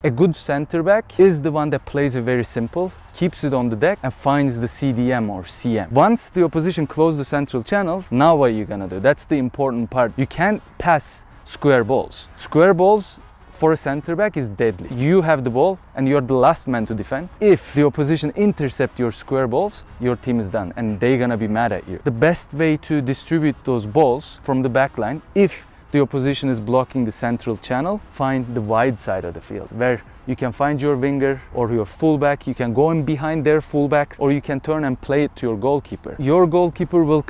A good center back is the one that plays it very simple, keeps it on the deck and finds the CDM or CM. Once the opposition closes the central channel, now what are you gonna do? That's the important part. You can't pass square balls. Square balls for a center back is deadly. You have the ball and you're the last man to defend. If the opposition intercept your square balls, your team is done and they're gonna be mad at you. The best way to distribute those balls from the back line, if the opposition is blocking the central channel, find the wide side of the field where you can find your winger or your fullback. You can go in behind their fullbacks or you can turn and play it to your goalkeeper. Your goalkeeper will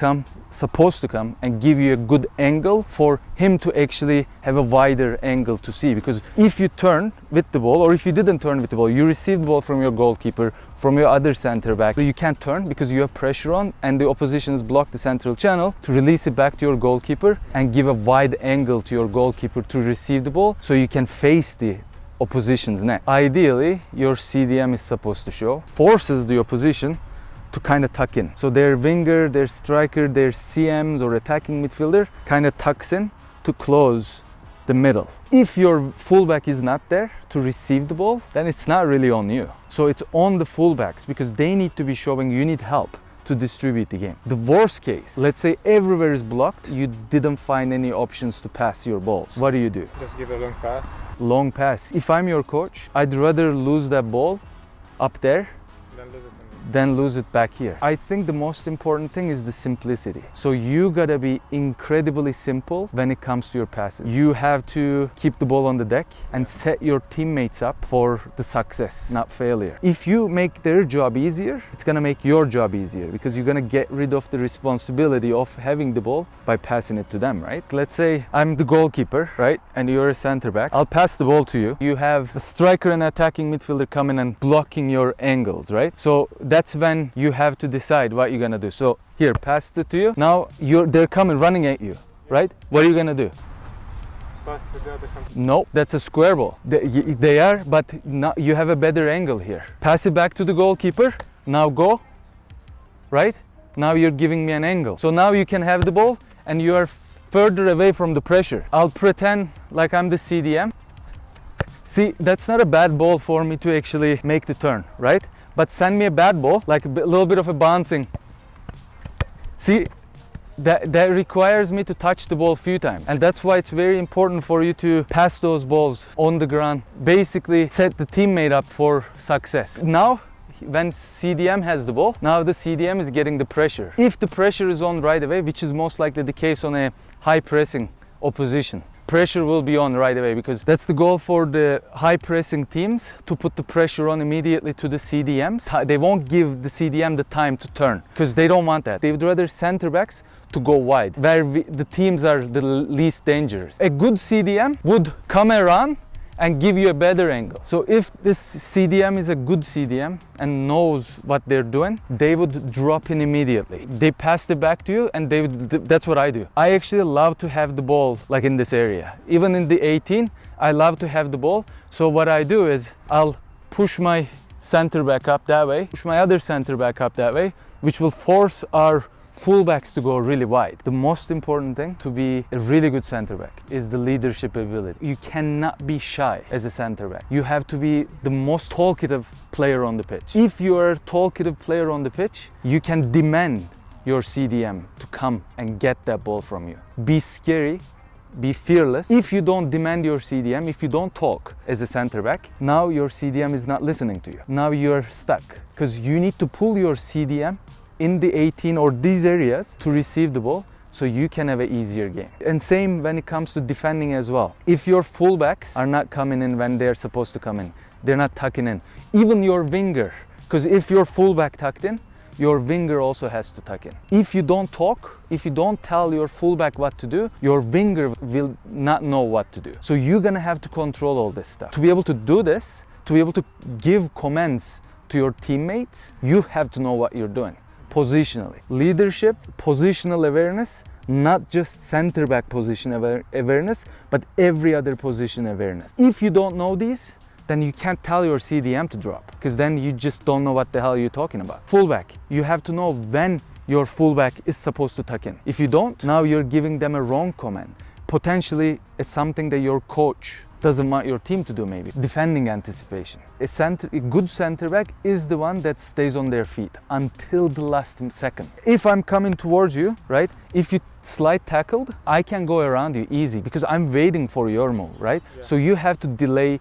supposed to come and give you a good angle for him to actually have a wider angle to see, because if you turn with the ball or if you didn't turn with the ball, you receive the ball from your goalkeeper, from your other center back, so you can't turn because you have pressure on and the opposition has blocked the central channel to release it back to your goalkeeper and give a wide angle to your goalkeeper to receive the ball so you can face the opposition's net. Ideally, your CDM is supposed to show, forces the opposition to kind of tuck in. So their winger, their striker, their CMs or attacking midfielder kind of tucks in to close the middle. If your fullback is not there to receive the ball, then it's not really on you. So it's on the fullbacks because they need to be showing you need help to distribute the game. The worst case, let's say everywhere is blocked, you didn't find any options to pass your balls. What do? Just give a long pass. Long pass. If I'm your coach, I'd rather lose that ball up there then lose it back here. I think the most important thing is the simplicity. So you gotta be incredibly simple when it comes to your passes. You have to keep the ball on the deck and set your teammates up for the success, not failure. If you make their job easier, it's gonna make your job easier because you're gonna get rid of the responsibility of having the ball by passing it to them, right? Let's say I'm the goalkeeper, right? And you're a center back. I'll pass the ball to you. You have a striker and attacking midfielder coming and blocking your angles, right? So that's when you have to decide what you're gonna do. So here, passed it to you. Now they're coming, running at you, right? What are you gonna do? Pass to the other center. No, that's a square ball. They are, but now you have a better angle here. Pass it back to the goalkeeper. Now go, right? Now you're giving me an angle. So now you can have the ball and you are further away from the pressure. I'll pretend like I'm the CDM. See, that's not a bad ball for me to actually make the turn, right? But send me a bad ball, like a little bit of a bouncing. See, that requires me to touch the ball a few times. And that's why it's very important for you to pass those balls on the ground. Basically set the teammate up for success. Now, when CDM has the ball, now the CDM is getting the pressure. If the pressure is on right away, which is most likely the case on a high pressing opposition, pressure will be on right away because that's the goal for the high pressing teams, to put the pressure on immediately to the CDMs. They won't give the CDM the time to turn because they don't want that. They would rather center backs to go wide where the teams are the least dangerous. A good CDM would come around and give you a better angle. So if this CDM is a good CDM and knows what they're doing, they would drop in immediately. They pass it back to you and that's what I do. I actually love to have the ball like in this area. Even in the 18, I love to have the ball. So what I do is I'll push my center back up that way, push my other center back up that way, which will force our fullbacks to go really wide. The most important thing to be a really good center back is the leadership ability. You cannot be shy as a center back. You have to be the most talkative player on the pitch. If you are a talkative player on the pitch, you can demand your CDM to come and get that ball from you. Be scary, be fearless. If you don't demand your CDM, if you don't talk as a center back, now your CDM is not listening to you. Now you're stuck because you need to pull your CDM in the 18 or these areas to receive the ball so you can have an easier game. And same when it comes to defending as well. If your fullbacks are not coming in when they're supposed to come in, they're not tucking in. Even your winger, because if your fullback tucked in, your winger also has to tuck in. If you don't talk, if you don't tell your fullback what to do, your winger will not know what to do. So you're gonna have to control all this stuff. To be able to do this, to be able to give commands to your teammates, you have to know what you're doing. Positionally. Leadership, positional awareness, not just center back position awareness, but every other position awareness. If you don't know these, then you can't tell your CDM to drop because then you just don't know what the hell you're talking about. Fullback, you have to know when your fullback is supposed to tuck in. If you don't, now you're giving them a wrong command. Potentially it's something that your coach doesn't want your team to do maybe. Defending anticipation. A good center back is the one that stays on their feet until the last second. If I'm coming towards you, right? If you slide tackled, I can go around you easy because I'm waiting for your move, right? Yeah. So you have to delay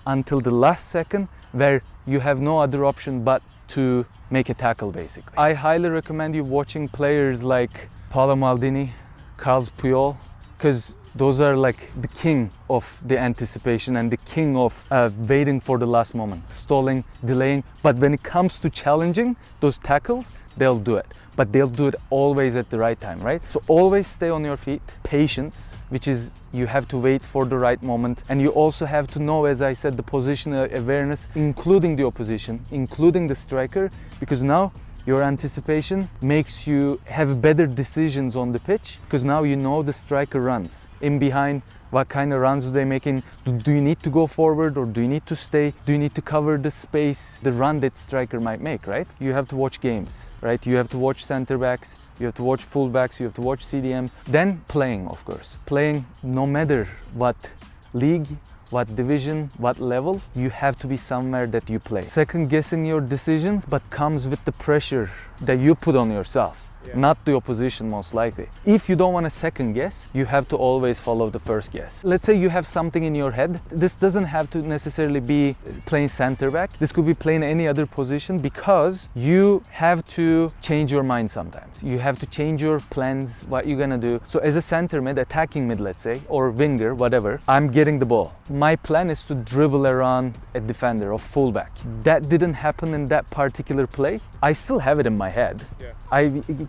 until the last second where you have no other option but to make a tackle basically. I highly recommend you watching players like Paolo Maldini, Carlos Puyol, because those are like the king of the anticipation and the king of waiting for the last moment, stalling, delaying. But when it comes to challenging those tackles, they'll do it. But they'll do it always at the right time, right? So always stay on your feet. Patience, which is you have to wait for the right moment. And you also have to know, as I said, the positional awareness, including the opposition, including the striker, because now your anticipation makes you have better decisions on the pitch because now you know the striker runs in behind. What kind of runs are they making? Do you need to go forward or do you need to stay? Do you need to cover the space, the run that striker might make, right? You have to watch games, right? You have to watch center backs, you have to watch full backs, you have to watch CDM. Then playing, of course. Playing no matter what league, what division, what level, you have to be somewhere that you play. Second guessing your decisions, but comes with the pressure that you put on yourself. Yeah. Not the opposition most likely. If you don't want to second guess, you have to always follow the first guess. Let's say you have something in your head. This doesn't have to necessarily be playing center back. This could be playing any other position because you have to change your mind sometimes. You have to change your plans, what you're gonna do. So as a center mid, attacking mid, let's say, or winger, whatever, I'm getting the ball. My plan is to dribble around a defender or fullback. That didn't happen in that particular play. I still have it in my head. Yeah.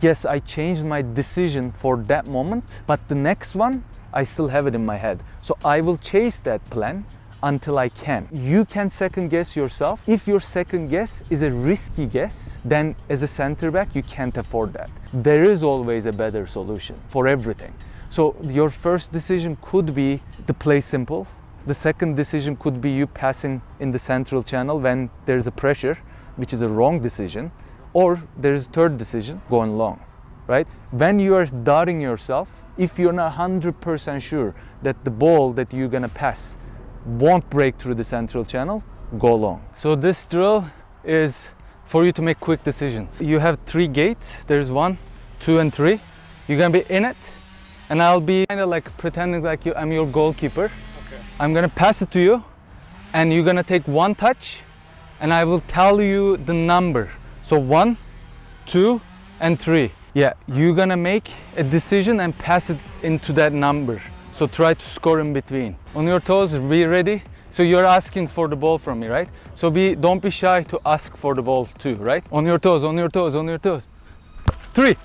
Yes, I changed my decision for that moment, but the next one, I still have it in my head. So I will chase that plan until I can. You can second guess yourself. If your second guess is a risky guess, then as a center back, you can't afford that. There is always a better solution for everything. So your first decision could be to play simple. The second decision could be you passing in the central channel when there's a pressure, which is a wrong decision. Or there's a third decision, going long, right? When you are doubting yourself, if you're not 100% sure that the ball that you're gonna pass won't break through the central channel, go long. So this drill is for you to make quick decisions. You have 3 gates. There's 1, 2, and 3. You're gonna be in it, and I'll be kind of like pretending like I'm your goalkeeper. Okay. I'm gonna pass it to you, and you're gonna take 1 touch, and I will tell you the number. So 1, 2, and 3. Yeah, you're gonna make a decision and pass it into that number. So try to score in between. On your toes, be ready. So you're asking for the ball from me, right? So don't be shy to ask for the ball too, right? On your toes, on your toes, on your toes. 3.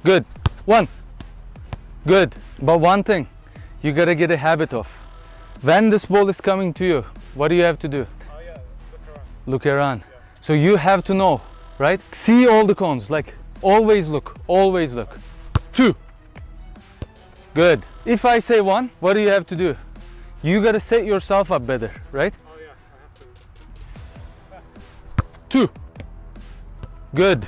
Good. 1. Good. But one thing, you gotta get a habit of. When this ball is coming to you, what do you have to do? Oh yeah, look around. Look around. So you have to know, right? See all the cones, like always look, always look. 2. Good. If I say 1, what do you have to do? You gotta set yourself up better, right? Oh yeah, I have to. 2. Good.